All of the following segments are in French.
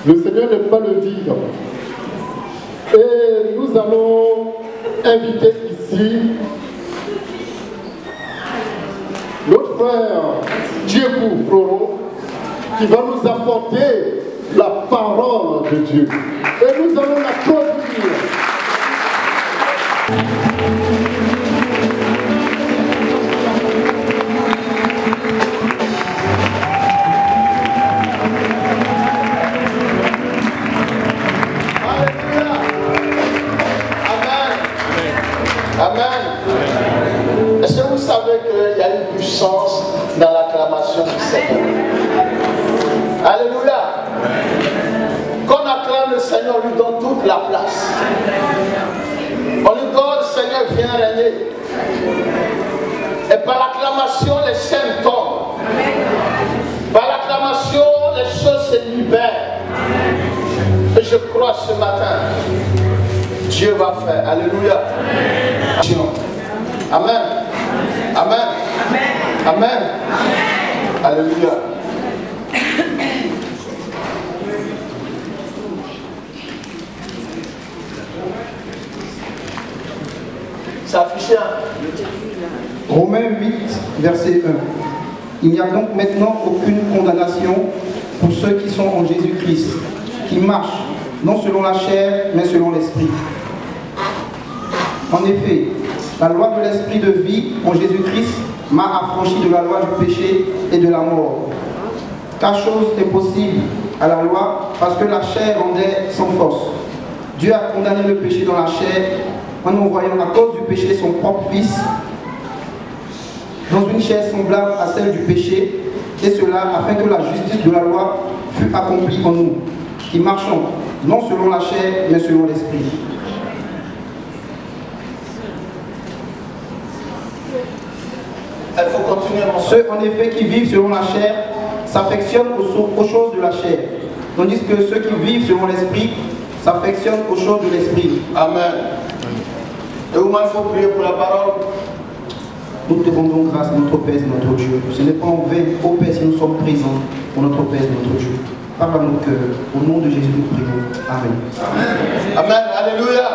Le Seigneur n'aime pas le vide. Et nous allons inviter ici notre frère Diego Floro qui va nous apporter la parole de Dieu. Et nous allons l'applaudir. Amen. Est-ce que vous savez qu'il y a une puissance dans l'acclamation du Seigneur? Alléluia. Quand on acclame le Seigneur, on lui donne toute la place. On lui donne, Seigneur, viens régner. Et par l'acclamation, les chaînes tombent. Par l'acclamation, les choses se libèrent. Et je crois ce matin, Dieu va faire. Alléluia. Amen. Amen. Amen. Alléluia. C'est affiché. Romains 8, verset 1. Il n'y a donc maintenant aucune condamnation pour ceux qui sont en Jésus-Christ, qui marchent non selon la chair, mais selon l'esprit. En effet, la loi de l'esprit de vie en Jésus-Christ m'a affranchi de la loi du péché et de la mort. Car chose est possible à la loi parce que la chair rendait sans force. Dieu a condamné le péché dans la chair en envoyant à cause du péché son propre Fils dans une chair semblable à celle du péché, et cela afin que la justice de la loi fût accomplie en nous, qui marchons non selon la chair mais selon l'esprit. Il faut continuer. Ceux en effet qui vivent selon la chair s'affectionnent aux choses de la chair, tandis que ceux qui vivent selon l'esprit s'affectionnent aux choses de l'esprit. Amen. Et au moins il faut prier pour la parole. Nous te rendons grâce, notre Père et notre Dieu. Ce n'est pas en vain, ô Père, si nous sommes présents pour notre Père et notre Dieu. Parle à nos cœurs. Au nom de Jésus, nous prions. Amen. Amen. Amen. Alléluia.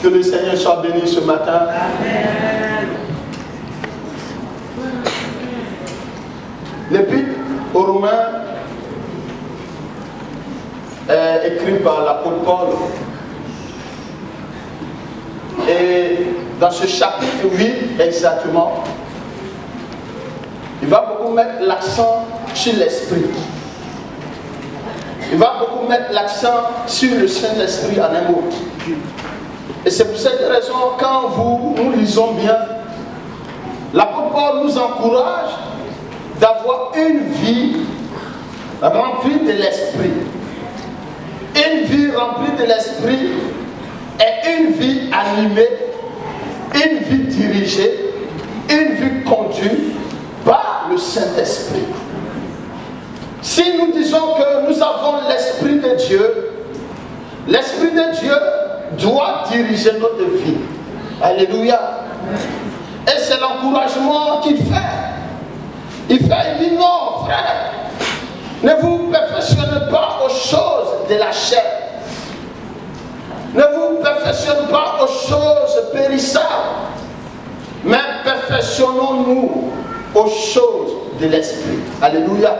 Que le Seigneur soit béni ce matin. Amen. L'épître aux Romains est écrit par l'apôtre Paul. Et dans ce chapitre 8 exactement, il va beaucoup mettre l'accent sur l'esprit. Il va beaucoup mettre l'accent sur le Saint-Esprit en un mot. Et c'est pour cette raison, quand nous lisons bien, l'apôtre Paul nous encourage d'avoir une vie remplie de l'esprit. Une vie remplie de l'esprit est une vie animée, une vie dirigée, une vie conduite par le Saint-Esprit. Si nous disons que nous avons l'Esprit de Dieu, l'Esprit de Dieu doit diriger notre vie. Alléluia. Et c'est l'encouragement qu'il fait. Il dit non, frère, ne vous perfectionnez pas aux choses de la chair. Ne vous perfectionnez pas aux choses périssables, mais perfectionnons-nous aux choses de l'esprit. Alléluia.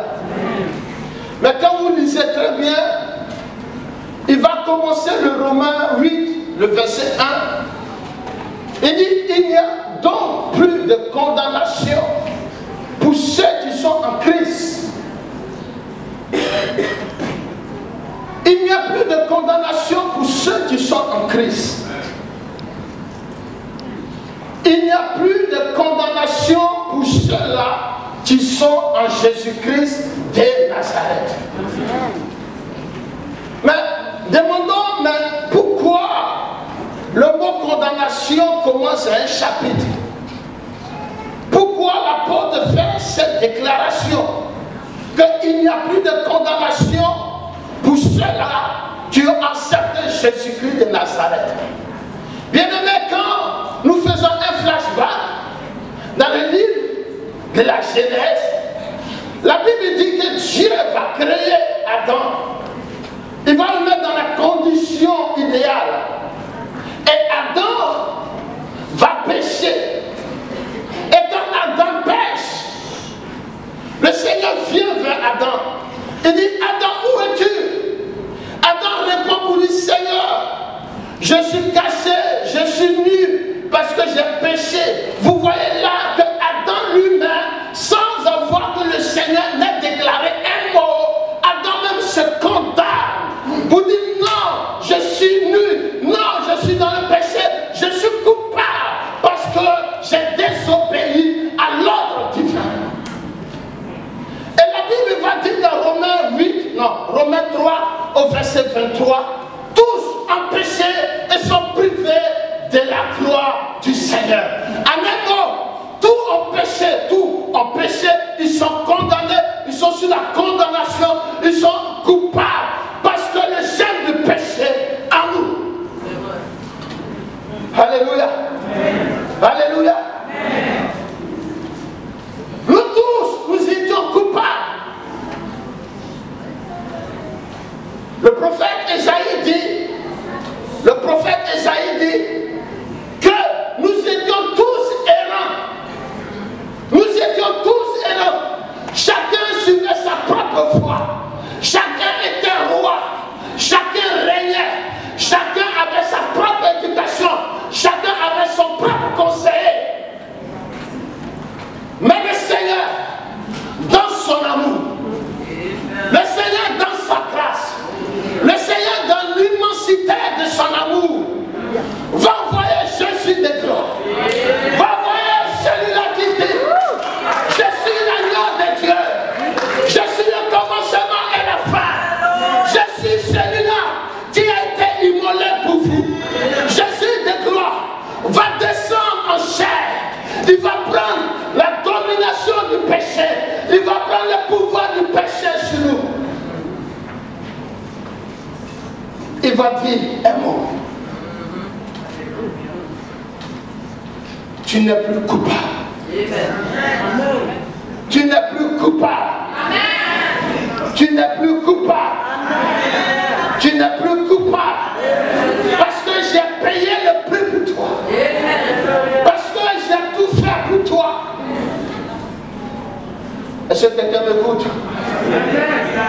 Mais quand vous lisez très bien, il va commencer le Romains 8, le verset 1. Il dit, il n'y a donc plus de condamnation pour ceux qui sont en Christ. Il n'y a plus de condamnation pour ceux qui sont en Christ. Il n'y a plus de condamnation pour ceux-là qui sont en Jésus-Christ de Nazareth. Mais demandons pourquoi le mot condamnation commence à un chapitre. Pourquoi l'apôtre fait cette déclaration qu'il n'y a plus de condamnation pour ceux-là qui ont accepté Jésus-Christ de Nazareth. Bien-aimés, quand nous faisons un flashback dans le livre de la Genèse, la Bible dit que Dieu va créer Adam. Il va le mettre dans la condition idéale. Et Adam va pécher. Et quand Adam pêche, le Seigneur vient vers Adam. Il dit, Adam, où es-tu? Adam répond pour lui, Seigneur, je suis caché, je suis nu, parce que j'ai péché. Vous voyez là que Adam lui-même, sans avoir que le Seigneur n'ait déclaré un mot, Adam même se condamne. Vous dites, non, je suis nu, non, je suis dans le péché, je suis coupable, parce que j'ai désobéi à l'ordre divin. Et la Bible va dire dans Romains 3 au verset 23, tous ont péché et sont privés de la gloire du Seigneur. En un mot, tous ont péché, ils sont condamnés, ils sont sous la condamnation, ils sont coupables parce que le gène du péché en nous. Alléluia. Alléluia. Nous tous, nous étions coupables. Le prophète Ésaïe dit que nous étions tous errants. Nous étions tous errants. Chacun suivait sa propre voie. Chacun était roi. Chacun régnait. Chacun avait sa propre éducation. Chacun avait son propre conseiller. Mais le Seigneur, dans son amour, le Seigneur dans sa grâce, le Seigneur dans l'immensité de son amour, va envoyer Jésus de gloire. Va envoyer celui-là qui dit, je suis l'agneau de Dieu. Je suis le commencement et la fin. Je suis celui-là qui a été immolé pour vous. Jésus de gloire va descendre en chair. Il va prendre la domination du péché. Il va prendre le pouvoir du péché sur nous. Il va dire un mot. Tu n'es plus coupable. Tu n'es plus coupable. Tu n'es plus coupable. Tu n'es plus coupable. Parce que j'ai payé le prix pour toi. Parce que j'ai tout fait pour toi. Est-ce que quelqu'un m'écoute?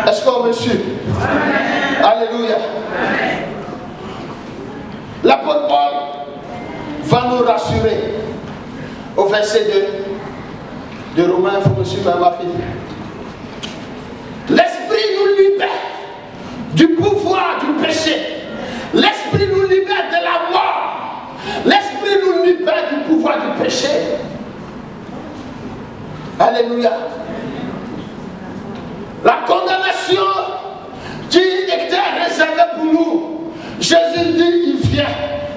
Est-ce qu'on me suit? Alléluia. L'apôtre Paul va nous rassurer au verset 2 de Romains. Il faut me suivre, ma fille. L'Esprit nous libère du pouvoir du péché. L'Esprit nous libère de la mort. L'Esprit nous libère du pouvoir du péché. Alléluia. La condamnation qui était réservée pour nous, Jésus dit, il vient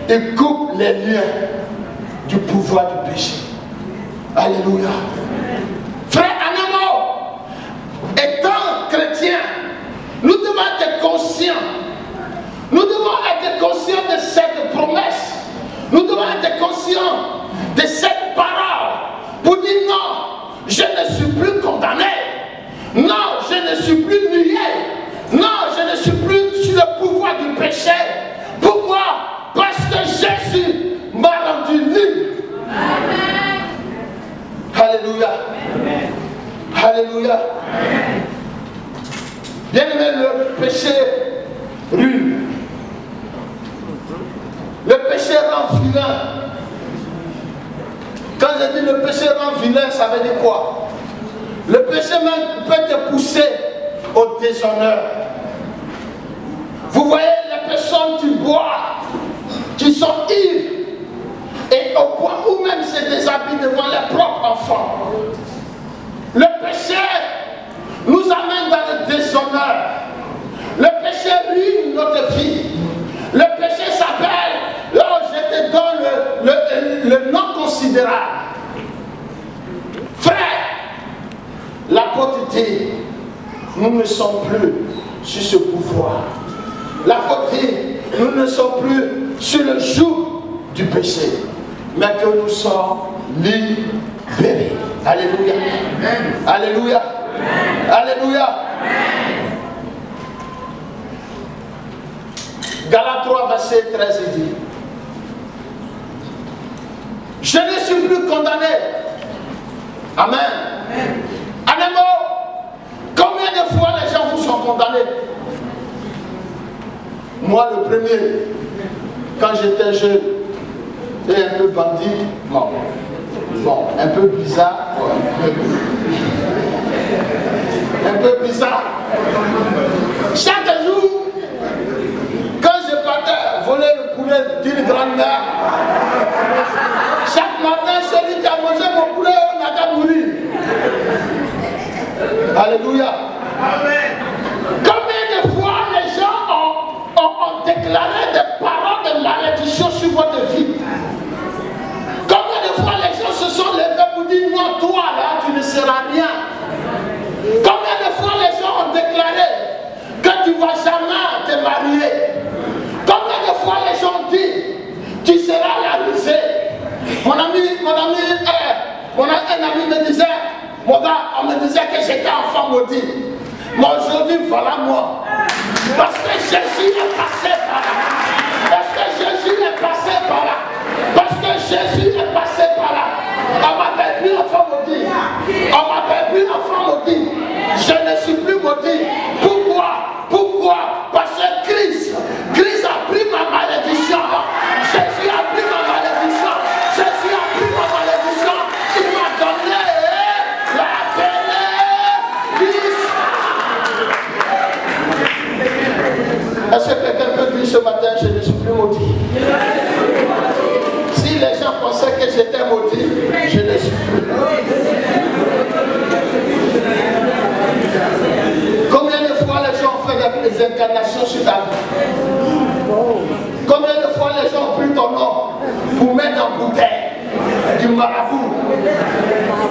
et coupe les liens du pouvoir du péché. Alléluia. Frère Anamo, étant chrétien, nous devons être conscients. Nous devons être conscients de cette promesse. Nous devons être conscients de cette parole pour dire non, je ne suis plus condamné. Non, je ne suis plus lié. Non, je ne suis plus sous le pouvoir du péché. Pourquoi? Parce que Jésus m'a rendu libre. Amen. Alléluia. Amen. Alléluia. Bien-aimé, le péché ruine. Le péché rend vilain. Quand je dis le péché rend vilain, ça veut dire quoi? Le péché même peut te pousser au déshonneur. Vous voyez les personnes qui boivent, qui sont ivres, et au point où même se déshabillent devant leurs propres enfants. Le péché nous amène dans le déshonneur. Le péché ruine notre vie. Le péché s'appelle, là je te donne le nom considérable. Frère, l'apôtre dit, nous ne sommes plus sur ce pouvoir. L'apôtre dit, nous ne sommes plus sur le joug du péché, mais que nous sommes libérés. Alléluia. Amen. Alléluia. Amen. Alléluia. Amen. Galates 3, verset 13, il dit, je ne suis plus condamné. Amen. Amen. Combien de fois les gens vous sont condamnés? Moi, le premier, quand j'étais jeune, et un peu bandit, bon, un peu bizarre, un peu bizarre. Chaque jour, quand je partais voler le poulet d'une grand-mère, chaque matin, celui qui a mangé mon poulet, on n'a qu'à mourir. Alléluia. Amen. Combien de fois les gens ont déclaré des paroles de malédiction sur votre vie? Combien de fois les gens se sont levés pour dire non, toi là, tu ne seras rien? Combien de fois les gens ont déclaré que tu ne vas jamais te marier? Combien de fois les gens ont dit tu seras la risée? Un ami me disait, mon gars, on me disait que j'étais enfant maudit. Mais aujourd'hui, voilà moi. Parce que Jésus est passé par là. Parce que Jésus est passé par là. Parce que Jésus est passé par là. On m'appelle plus enfant maudit. On m'appelle plus enfant maudit. Je ne suis plus maudit. Pourquoi? Pourquoi? Parce que Christ a pris ma malédiction. Jésus a pris ma malédiction. Jésus a pris ma malédiction. Il m'a donné la bénédiction. Est-ce que quelqu'un peut dire ce matin, je ne suis plus maudit? Si les gens pensaient que j'étais maudit, je ne suis plus. Combien de fois les gens ont fait des incarnations sur ta vie? Combien de fois les gens ont pris ton nom pour mettre en bouteille du marabout?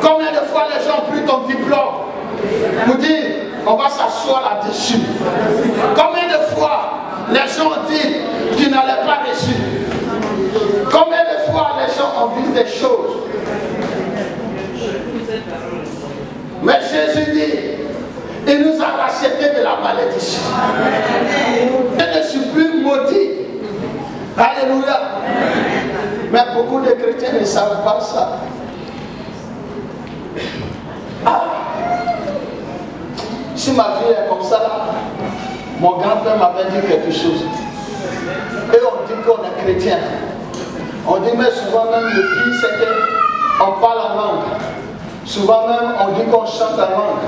Combien de fois les gens ont pris ton diplôme pour dire on va s'asseoir là-dessus? Combien de fois les gens ont dit tu n'allais pas reçu? Combien de fois les gens ont dit des choses? Mais Jésus dit, il nous a racheté de la malédiction. Je ne suis plus maudit. Alléluia. Mais beaucoup de chrétiens ne savent pas ça. Ah. Si ma vie est comme ça, mon grand-père m'avait dit quelque chose. Et on dit qu'on est chrétien. On dit, mais souvent même le pire, c'est qu'on parle la langue. Souvent même, on dit qu'on chante la langue.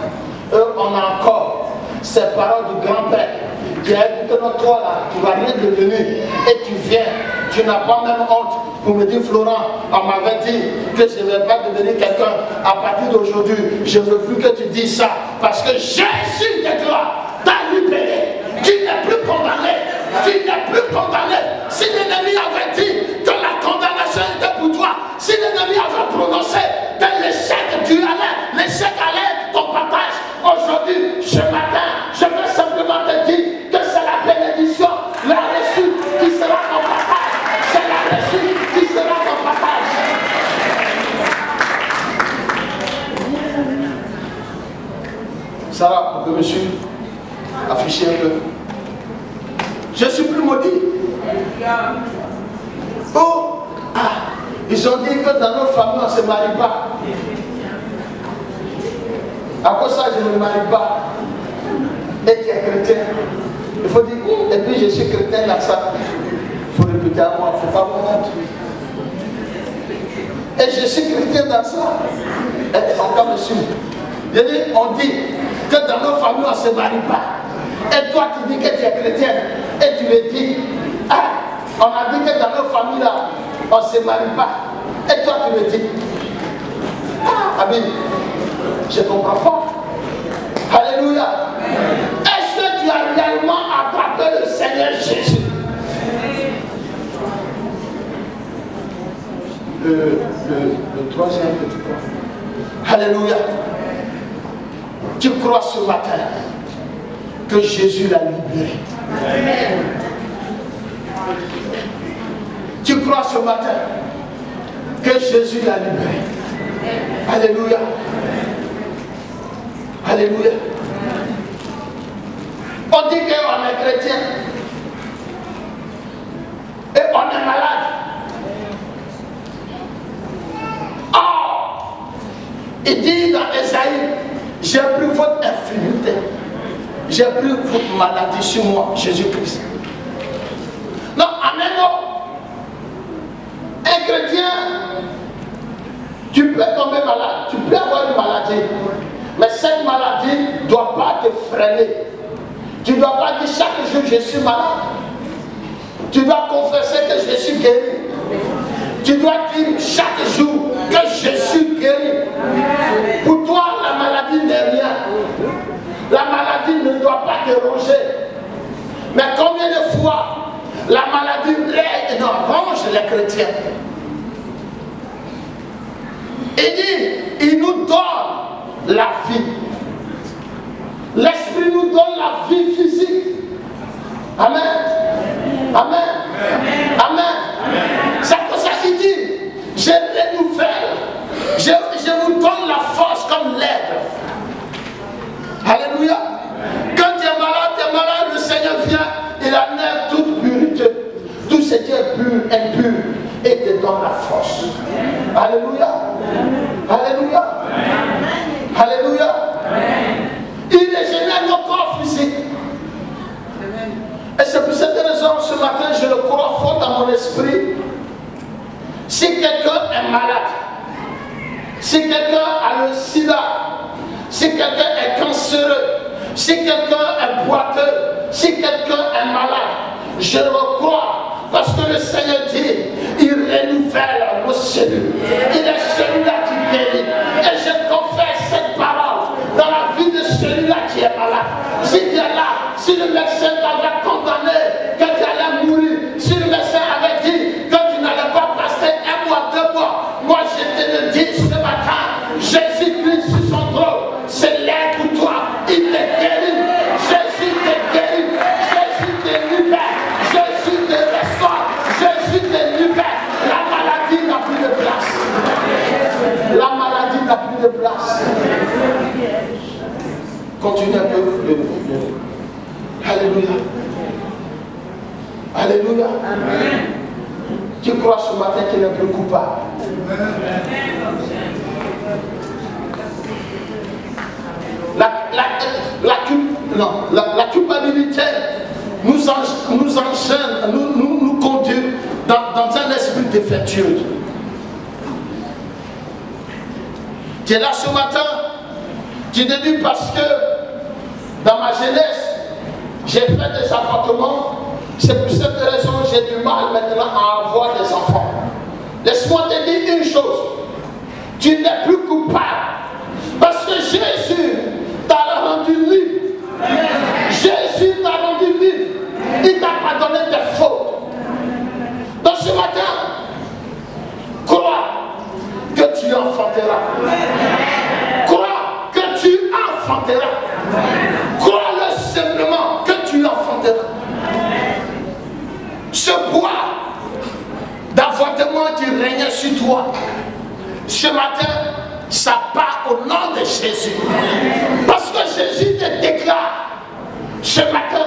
Et on a encore ces paroles du grand-père qui a dit que non, toi là, tu ne vas rien devenir. Et tu viens, tu n'as pas même honte pour me dire, Florent, on m'avait dit que je ne vais pas devenir quelqu'un. À partir d'aujourd'hui, je ne veux plus que tu dises ça. Parce que Jésus de toi t'a libéré. Tu n'es plus condamné. Tu n'es plus condamné. Si l'ennemi avait dit que la condamnation était pour toi, si l'ennemi avait prononcé que l'échec allait être ton partage, aujourd'hui, ce matin, je veux simplement te dire que c'est la bénédiction, la réussite qui sera ton partage. C'est la réussite qui sera ton partage. Sarah, on peut monsieur afficher un peu. Je suis plus maudit. Oh, ils ont dit que dans notre famille, on ne se marie pas. À cause de ça, je ne me marie pas. Et tu es chrétien. Il faut dire, et puis je suis chrétien dans ça. Il faut répéter à moi, il ne faut pas me honte. Et je suis chrétien dans ça. Et encore monsieur. On dit que dans nos familles, on ne se marie pas. Et toi, tu dis que tu es chrétien. Et tu le dis. On a dit que dans nos familles, là, on ne se marie pas. Et toi, tu le dis. Amen. Je ne comprends pas. Alléluia. Est-ce que tu as réellement attrapé le Seigneur Jésus? Le troisième petit point. Alléluia. Tu crois ce matin que Jésus l'a libéré. Amen. Tu crois ce matin que Jésus l'a libéré. Alléluia. Alléluia. On dit qu'on est chrétien. dit dans Esaïe, j'ai pris votre infirmité, j'ai pris votre maladie sur moi, Jésus-Christ. Non, en un mot, un chrétien, tu peux tomber malade, tu peux avoir une maladie, mais cette maladie ne doit pas te freiner. Tu ne dois pas dire chaque jour je suis malade. Tu dois confesser que je suis guéri. Tu dois dire chaque jour que je suis guéri. Pour toi, la maladie n'est rien. La maladie ne doit pas te ronger. Mais combien de fois la maladie règne et ronge les chrétiens? Il dit, il nous donne la vie. L'Esprit nous donne la vie physique. Amen. Amen. Amen. C'est pour ça qu'il dit, je renouvelle. Je vous donne la force comme l'aigle. Alléluia. Quand tu es malade, le Seigneur vient, il enlève toute pureté. Tout ce qui est pur, impur, et te donne la force. Alléluia. Alléluia. Alléluia. Il régénère nos corps physiques. Et c'est pour cette raison, ce matin, je le crois fort dans mon esprit. Si quelqu'un est malade, si quelqu'un a le sida, si quelqu'un est cancéreux, si quelqu'un est boiteux, si quelqu'un est malade, je le crois. Parce que le Seigneur dit, il renouvelle nos cellules. Il est celui-là qui guérit. Et je confesse cette parole dans la vie de celui-là qui est malade. Si tu es là, si le médecin t'avait condamné, que tu allais mourir, si le médecin avait dit que tu n'allais pas passer 1 mois, 2 mois, moi je te le dis ce matin, Jésus-Christ sur son trône, c'est l'air pour toi. Il te guérit. Jésus te guérit. Jésus te libère. Jésus te restaure. Jésus te libère. La maladie n'a plus de place. La maladie n'a plus de place. Continue un peu. Alléluia. Alléluia. Amen. Tu crois ce matin qu'il n'est plus coupable. La culpabilité nous enchaîne, nous conduit dans un esprit défectueux. Tu es là ce matin, tu te dis parce que dans ma jeunesse, j'ai fait des avortements, c'est pour cette raison que j'ai du mal maintenant à avoir des enfants. Laisse-moi te dire une chose, tu n'es plus coupable, parce que Jésus t'a rendu libre. Jésus t'a rendu libre. Il t'a pardonné tes fautes. Donc ce matin, crois que tu enfanteras. Crois que tu enfanteras. Crois-le simplement que tu enfanteras. Ce poids d'avortement qui régnait sur toi, ce matin, ça part au nom de Jésus. Parce que Jésus te déclare ce matin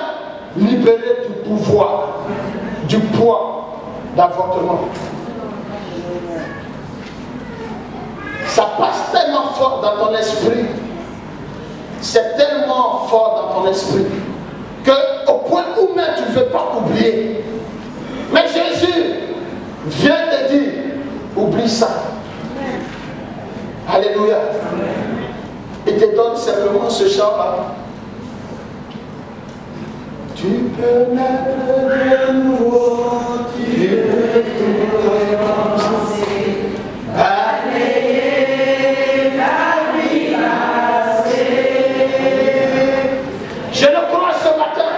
libéré du pouvoir, du poids d'avortement. Ça passe tellement fort dans ton esprit. C'est tellement fort dans ton esprit qu'au point où même tu ne veux pas oublier. Mais Jésus vient te dire, oublie ça. Alléluia. Il te donne simplement ce chant-là. Tu peux naître de nouveau, tu peux tout recommencer, balayer la vie passée. Je le crois ce matin.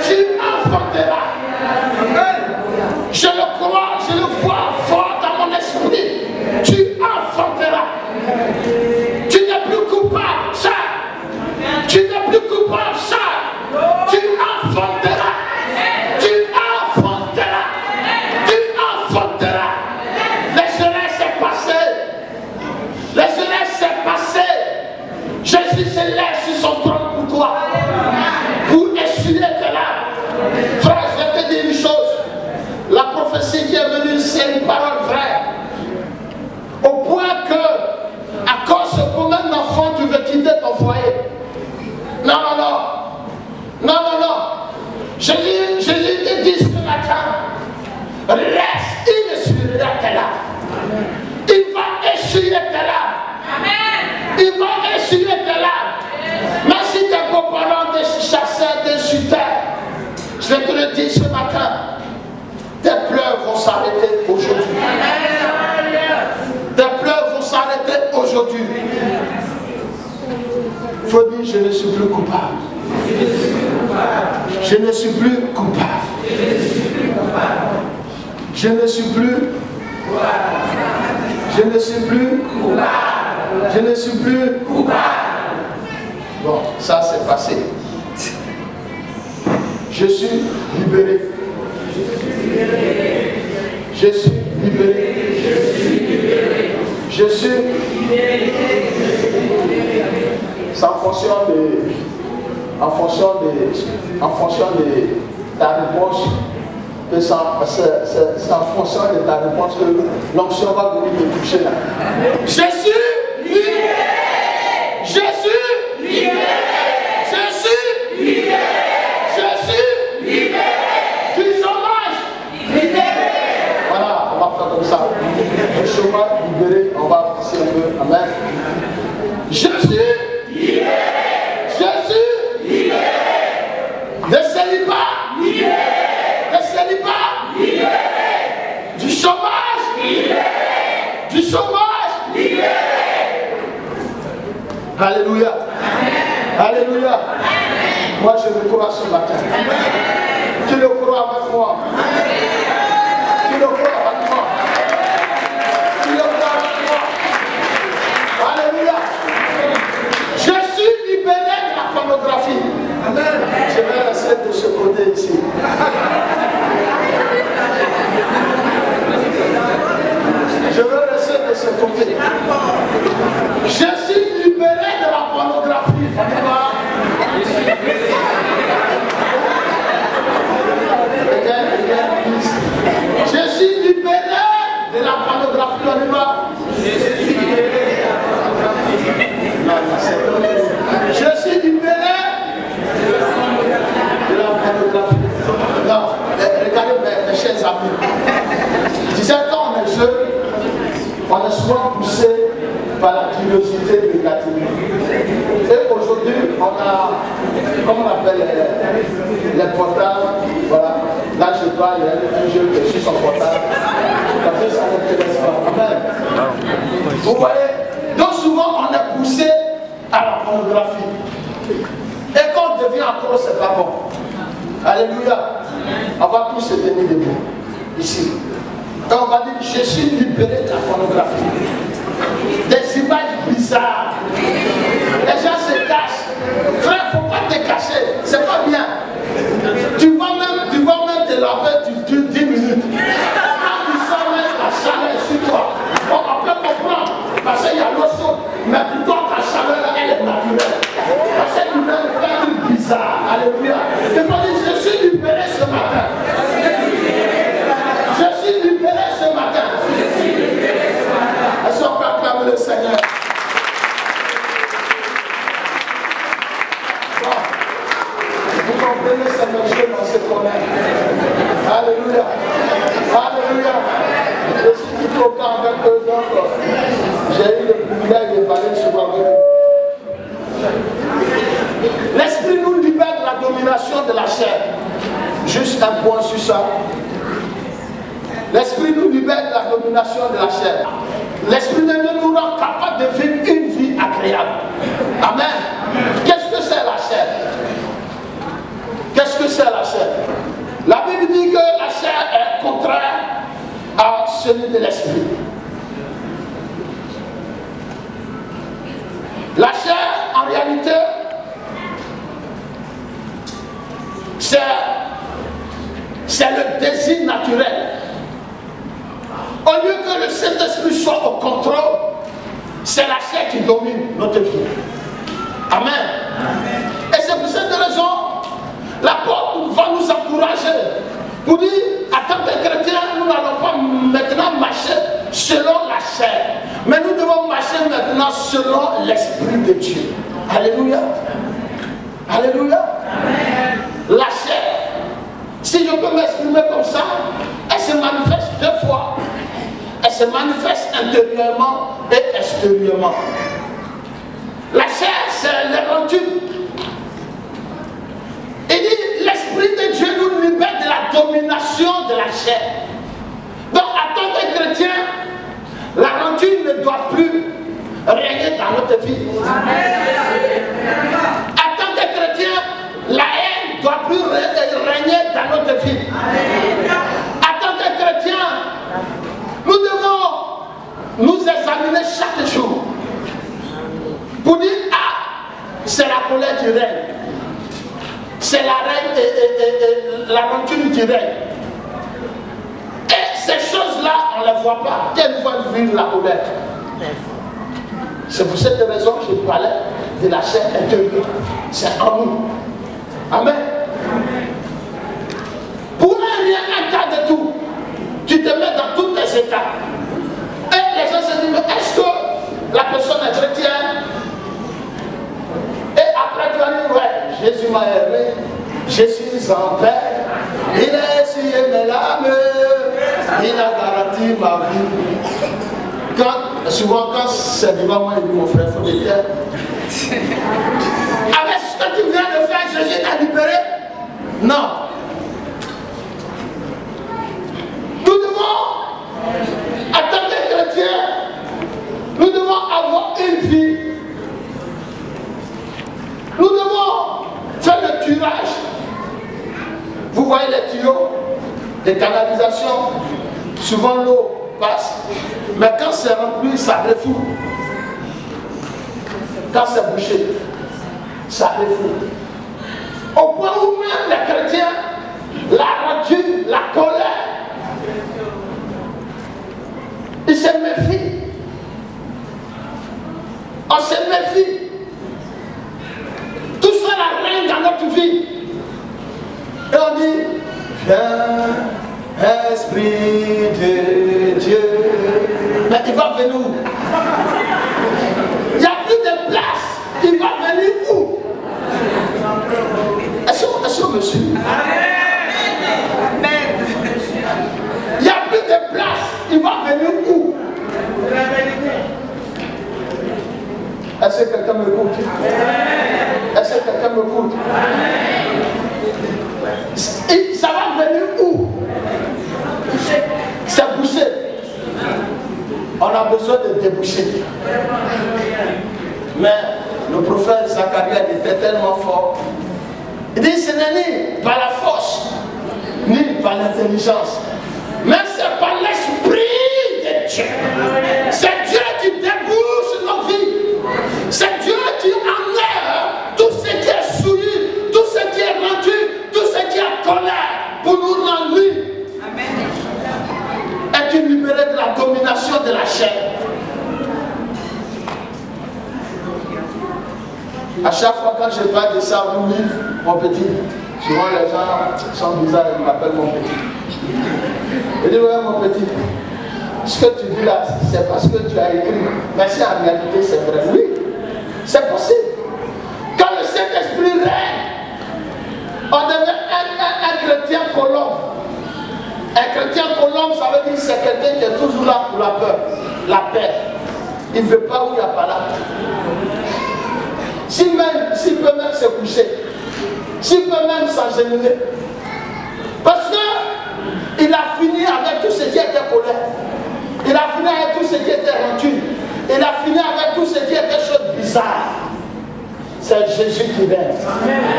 Tu enfanteras. Je le crois, je le vois fort dans mon esprit. Tu enfanteras. Tu n'es plus coupable, ça. Tu n'es plus coupable, ça. Tu enfanteras. Reste, il essuiera tes larmes. Il va essuyer tes larmes. Il va essuyer tes larmes. Même si tes beaux-parents, des chasseurs, des chuteurs, je te le dis ce matin, tes pleurs vont s'arrêter aujourd'hui. Tes pleurs vont s'arrêter aujourd'hui. Il faut dire, je ne suis plus coupable. Je ne suis plus coupable. Je ne suis plus coupable. Je ne suis plus coupable. Je ne suis plus coupable. Bon, ça c'est passé. Je suis libéré. Je suis libéré. Je suis libéré. C'est en fonction de ta réponse que c'est en fonction de ta réponse que l'onction va venir te toucher là. Je suis libéré. Je suis libéré. Je suis libéré. Je suis libéré. Du chômage libéré. Voilà, on va faire comme ça. Le chômage libéré, on va passer un peu. Amen. Je suis libéré. Je suis libéré. De célibat libéré. De célibat libéré. Du chômage libéré. Du chômage libéré. Alléluia. Alléluia. Amen. Moi je le crois ce matin. Amen. Tu le crois avec moi. Amen. Tu le crois avec moi. Tu le crois avec moi. Alléluia. Je suis libéré de la pornographie. Amen. Je vais rester de ce côté ici. Je vais rester de ce côté. Je suis libéré de la pornographie. Je suis libéré de la pornographie. On y va. Je suis libéré de la pornographie. Non, regardez mes chers amis. Je disais, quand on est jeune, on est souvent poussé par la curiosité négative. Et aujourd'hui, on a, comme on appelle les portables, voilà. Là, je parle, il y a un jeune qui est sur son portable. Parce que ça n'intéresse pas. Amen. Vous voyez, donc souvent, on est poussé à la pornographie. Et quand on devient accro, c'est pas bon. Alléluia. On va tous se tenir debout. Ici. Quand on va dire, je suis libéré de la pornographie. Des images bizarres. Les gens se cachent. Frère, il ne faut pas te cacher. C'est pas bien. Tu vas même te laver 10 minutes. Quand tu sens même la chaleur sur toi, on peut comprendre. Parce qu'il y a l'eau chaude. Mais plutôt ta chaleur, elle est naturelle. Parce que tu viens de faire un truc bizarre. Alléluia. Il faut dire, je suis libéré ce matin. Je suis libéré ce matin. Est-ce qu'on peut acclamer le Seigneur? Bon. Vous comprenez cette chose dans ce domaine. Alléluia. Alléluia. Je suis tout autant avec eux, donc j'ai eu le privilège de parler souvent avec eux. L'esprit nous libère de la domination de la chair. Juste un point sur ça. L'esprit nous libère de la domination de la chair. L'esprit de Dieu nous rend capable de vivre une vie agréable. Amen. Qu'est-ce que c'est la chair? Qu'est-ce que c'est la chair? La Bible dit que la chair est contraire à celui de l'esprit. La chair, en réalité, c'est le désir naturel. Au lieu que le Saint-Esprit soit au contrôle, c'est la chair qui domine notre vie. Amen. Amen. Et c'est pour cette raison, l'apôtre va nous encourager pour dire, en tant que chrétiens, nous n'allons pas maintenant marcher selon la chair, mais nous devons marcher maintenant selon l'Esprit de Dieu. Alléluia. Alléluia. Amen. La chair, si je peux m'exprimer comme ça, elle se manifeste deux fois. Elle se manifeste intérieurement et extérieurement. La chair, c'est les rancunes. Il dit, l'Esprit de Dieu nous libère de la domination de la chair. Donc, en tant que chrétien, la rancune ne doit plus régner dans notre vie. En tant que chrétien, la haine ne doit plus régner dans notre vie. En tant que chrétien, nous devons nous examiner chaque jour pour dire, ah, c'est la colère qui règne. C'est la rancune qui règne. Et ces choses-là, on ne les voit pas. Quelle fois vivre la colère? C'est pour cette raison que je parlais de la chair intérieure. C'est en nous. Amen. Pour un cas de tout, tu te mets dans tous tes états. Et les gens se disent, mais est-ce que la personne est chrétienne? Et après tu vas dire, ouais, Jésus m'a aimé, je suis en paix, il a essuyé mes larmes, il a garanti ma vie. Souvent quand c'est devant moi, il dit, mon frère, il faut des terres. Avec ce que tu viens de faire, Jésus t'a libéré? Non. Nous devons, en tant que chrétiens, nous devons avoir une vie. Nous devons faire le curage. Vous voyez les tuyaux de canalisation, souvent l'eau passe, mais quand c'est rempli, ça refoule. Quand c'est bouché, ça refoule. Au point où même les chrétiens, la rancune, la colère, ils se méfient. On se méfie. Tout cela règne dans notre vie. Et on dit, viens, Esprit de Dieu. Mais il va venir où? Il n'y a plus de place. Il va venir où? Est-ce que monsieur? Il n'y a plus de place. Il va venir où? Est-ce que quelqu'un m'écoute? Est-ce que quelqu'un m'écoute? Ça va venir où? C'est bouché. On a besoin de déboucher. Mais le prophète Zacharie était tellement fort. Il dit, ce n'est ni par la force, ni par l'intelligence, mais c'est par l'Esprit de Dieu. C'est Dieu qui débouche nos vies. C'est Dieu qui enlève tout ce qui est souillé, tout ce qui est rendu, tout ce qui est colère, pour nous rendre libres. Et qui libérer de la domination de la chair. À chaque fois quand je parle de ça, vous dites, mon petit, souvent les gens sont bizarres, ils m'appellent mon petit. Je dis, ouais, mon petit, ce que tu dis là, c'est parce que tu as écrit. Mais si en réalité c'est vrai, oui, c'est possible. Quand le Saint-Esprit règne, on devient un chrétien colombe. Un chrétien colombe, ça veut dire que c'est quelqu'un qui est toujours là pour la peur, la paix. Il ne veut pas où il n'y a pas là. S'il peut même se coucher, s'il peut même s'agenouiller. Parce qu'il a fini avec tout ce qui était colère. Il a fini avec tout ce qui était rancune. Il a fini avec tout ce qui était chose bizarre. C'est Jésus qui règne.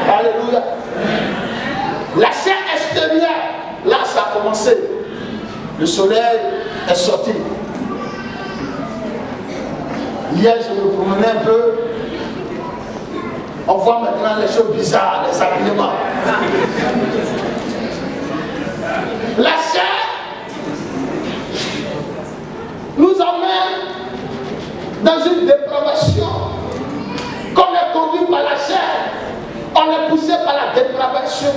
Alléluia. La chair extérieure, là ça a commencé. Le soleil est sorti. Hier je me promenais un peu. On voit maintenant les choses bizarres, les habillements. La chair nous emmène dans une dépravation. Quand on est conduit par la chair, on est poussé par la dépravation.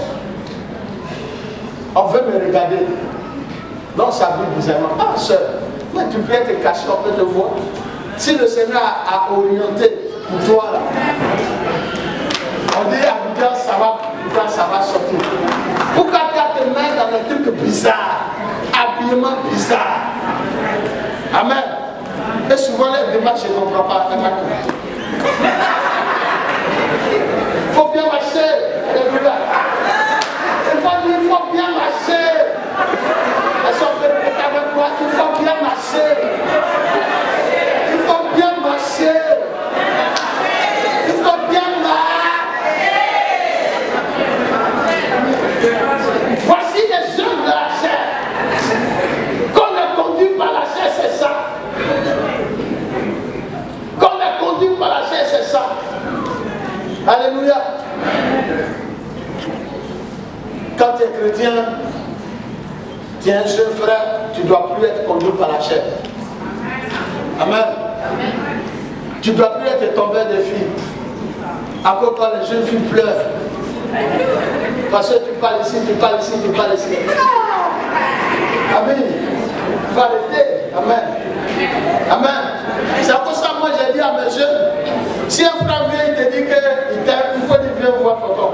On veut me regarder. Donc ça dit bizarrement, ah sœur, mais tu peux te cacher, on peut te voir. Si le Seigneur a orienté pour toi là, on dit à Bouddha, ça va sortir. Pourquoi tu as te des trucs bizarres, habillement bizarre. Amen. Et souvent les démarches, je ne comprends pas. Il faut bien marcher. Alléluia. Il faut bien marcher. Elles sont répétées avec moi. Il faut bien marcher. Il faut bien marcher. Il faut bien marcher. Voici les œuvres de la chair. Qu'on est conduit par la chair, c'est ça. Qu'on est conduit par la chair, c'est ça. Alléluia. Quand tu es chrétien, tu es un jeune frère, tu ne dois plus être conduit par la chair. Amen. Tu ne dois plus être tombé des filles. Encore quand les jeunes filles pleurent. Parce que tu parles ici, tu parles ici, tu parles ici. Amen. Il faut arrêter. Amen. Amen. C'est pour ça que moi j'ai dit à mes jeunes, si un frère vient et te dit qu'il t'aime, il faut dire viens voir tonton.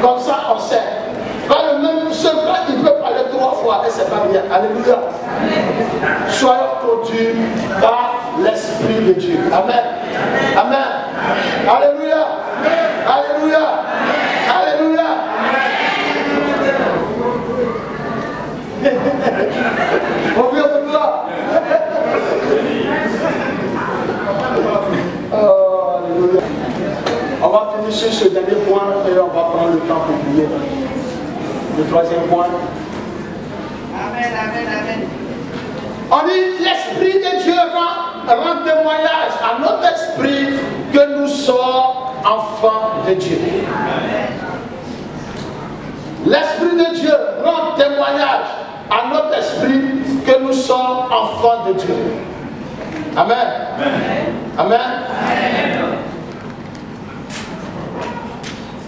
Comme ça on sait. Quand le même seul frère, il peut parler 3 fois et c'est pas bien. Alléluia. Soyons conduits par l'Esprit de Dieu. Amen. Amen. Alléluia. Alléluia. Alléluia. On vient de là. Alléluia. On va finir sur ce dernier point et on va prendre le temps pour prier. Le troisième point. Amen, amen, amen. On dit l'Esprit de Dieu rend témoignage à notre esprit que nous sommes enfants de Dieu. L'Esprit de Dieu rend témoignage à notre esprit que nous sommes enfants de Dieu. Amen. Amen. Amen.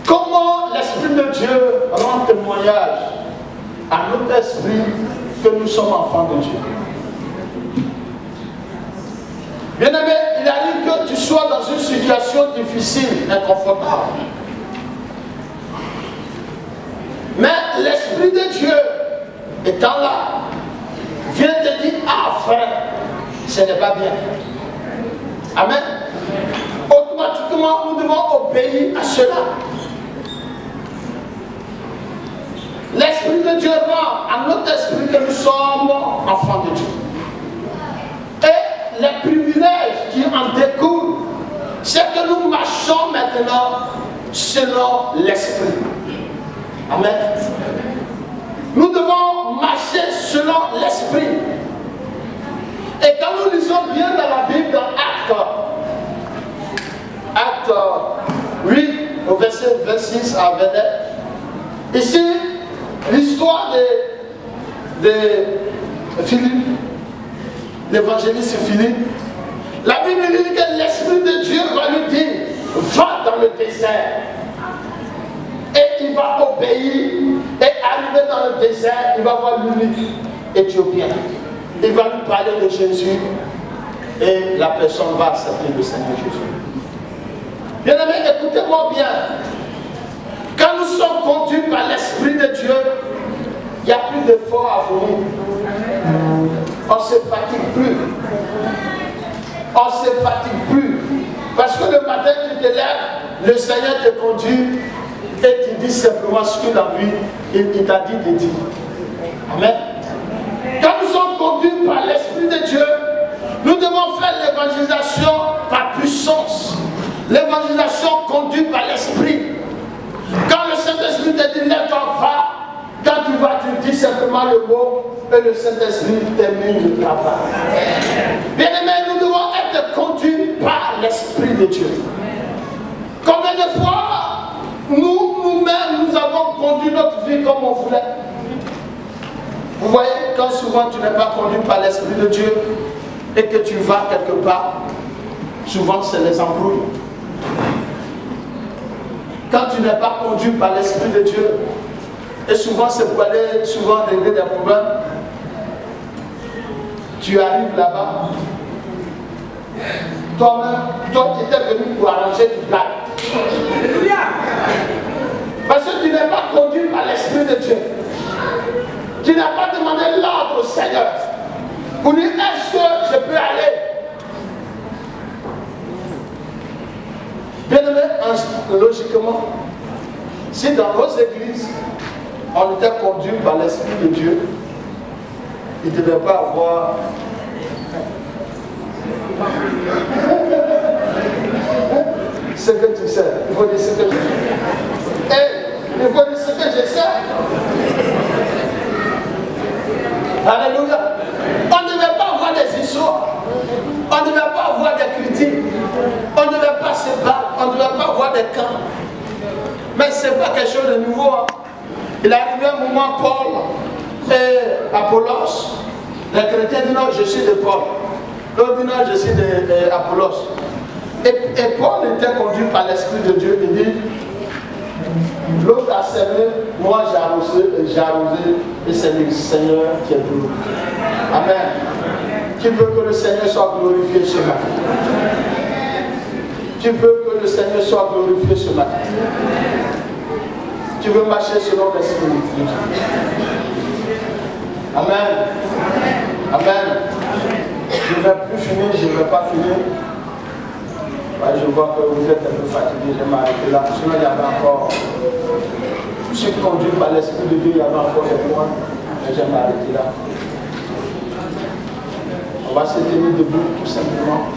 Comment l'Esprit de Dieu rend témoignage à notre esprit que nous sommes enfants de Dieu? Bien-aimé, il arrive que tu sois dans une situation difficile, inconfortable. Mais l'Esprit de Dieu étant là, vient te dire, ah frère, ce n'est pas bien. Amen. Automatiquement, nous devons obéir à cela. L'Esprit de Dieu rend à notre esprit que nous sommes enfants de Dieu. Et les privilèges qui en découlent, c'est que nous marchons maintenant selon l'Esprit. Amen. Nous devons marcher selon l'Esprit. Et quand nous lisons bien dans la Bible, dans Acte 8, au verset 26 à 29, ici, l'histoire de Philippe, l'évangéliste Philippe, la Bible dit que l'Esprit de Dieu va lui dire, va dans le désert. Et il va obéir. Et arrivé dans le désert, il va voir l'unique Éthiopien. Il va lui parler de Jésus. Et la personne va accepter le Seigneur Jésus. Bien-aimés, écoutez-moi bien. Quand nous sommes conduits par l'Esprit de Dieu, il n'y a plus d'effort à fournir. On ne se fatigue plus. On ne se fatigue plus. Parce que le matin, tu te lèves, le Seigneur te conduit et tu dis simplement ce qu'il a vu et il t'a dit de dire. Amen. Quand nous sommes conduits par l'Esprit de Dieu, nous devons faire l'évangélisation par puissance. L'évangélisation conduite par l'Esprit. Quand le Saint-Esprit te dit lève-toi, va, quand tu vas, tu dis simplement le mot et le Saint-Esprit termine le travail. Bien-aimés, nous devons être conduits par l'Esprit de Dieu. Combien de fois nous-mêmes, nous avons conduit notre vie comme on voulait? Vous voyez, quand souvent tu n'es pas conduit par l'Esprit de Dieu et que tu vas quelque part, souvent c'est les embrouilles. Quand tu n'es pas conduit par l'Esprit de Dieu, et souvent c'est pour aller régler des problèmes, tu arrives là-bas, toi tu étais venu pour arranger du blague. Parce que tu n'es pas conduit par l'Esprit de Dieu. pour dire est-ce que je peux aller? Bien aimé, logiquement, si dans nos églises, on était conduit par l'Esprit de Dieu, il ne devait pas avoir ce que tu sais. Il faut dire ce que je sais. Il faut dire ce que je sais. Alléluia. On ne devait pas avoir des histoires. On ne devait pas avoir des critiques. On ne devait pas se battre. On ne devait pas avoir des camps. Mais ce n'est pas quelque chose de nouveau. Hein. Il est arrivé un moment, Paul et Apollos. Les chrétiens disent non, je suis de Paul. L'autre dit non, je suis d'Apollos. Et Paul était conduit par l'Esprit de Dieu. Il dit, l'autre a semé, moi j'ai arrosé, et c'est le Seigneur qui est glorifié. Amen. Qui veut que le Seigneur soit glorifié ce matin? Qui veut que le Seigneur soit glorifié ce matin? Qui veut marcher selon l'Esprit de Dieu? Amen. Amen. Je ne vais plus finir, je ne vais pas finir. Ouais, je vois que vous êtes un peu fatigué, je vais m'arrêter là. Sinon, il y avait encore, je suis conduit par l'Esprit de Dieu, il y avait encore des points, mais je vais m'arrêter là. On va se tenir debout tout simplement.